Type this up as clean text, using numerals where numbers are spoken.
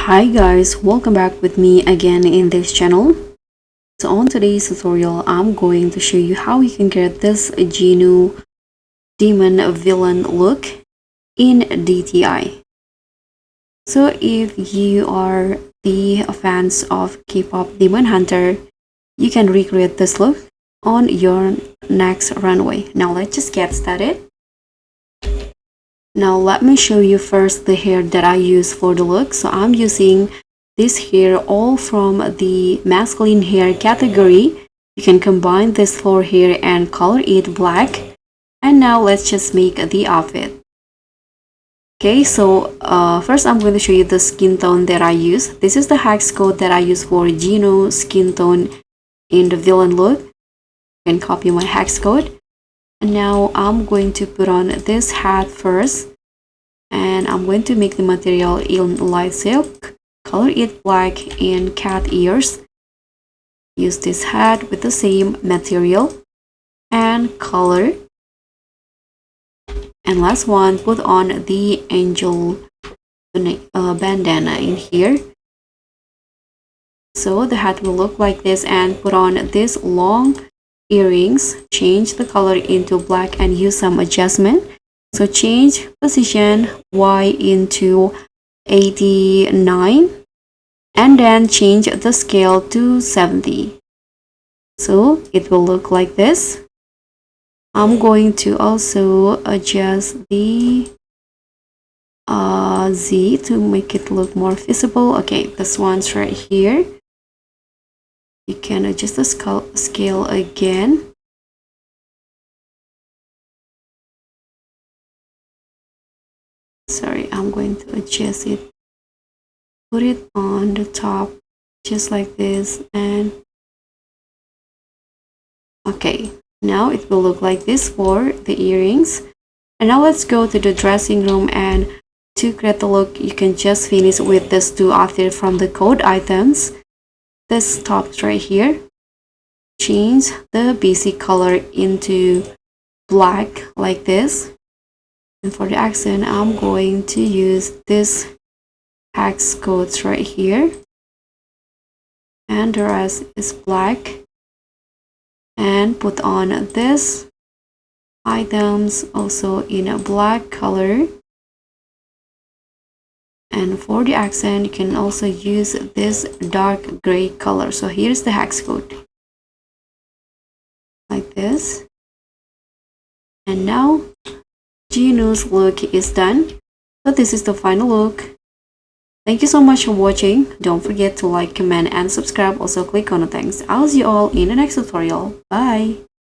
Hi guys, welcome back with me again in this channel. So on today's tutorial, I'm going to show you how you can get this Jinu demon villain look in DTI. So if you are the fans of K-pop Demon Hunter, you can recreate this look on your next runway. Now let's just get started. Now let me show you first the hair that I use for the look. So I'm using this hair all from the masculine hair category. You can combine this floor hair and color it black. And now let's just make the outfit. Okay, so first I'm going to show you the skin tone that I use. This is the hex code that I use for Jinu skin tone in the villain look. You can copy my hex code. And now I'm going to put on this hat first, and I'm going to make the material in light silk, color it black and cat ears. Use this hat with the same material and color. And last one, put on the angel bandana in here. So the hat will look like this, and put on this long earrings. Change the color into black and use some adjustment. So change position Y into 89 and then change the scale to 70. So it will look like this. I'm going to also adjust the Z to make it look more visible. Okay, this one's right here. You can adjust the scale again. Sorry, I'm going to adjust it. Put it on the top just like this, and okay, now it will look like this for the earrings. And now let's go to the dressing room, and to create the look you can just finish with these two outfits from the code items. This top right here, change the basic color into black like this. And for the accent, I'm going to use this hex codes right here, and the rest is black. And put on this items also in a black color. And for the accent, you can also use this dark gray color. So here's the hex code like this. And now Jinu's look is done. So this is the final look. Thank you so much for watching. Don't forget to like, comment, and subscribe. Also click on the thanks. I'll see you all in the next tutorial. Bye.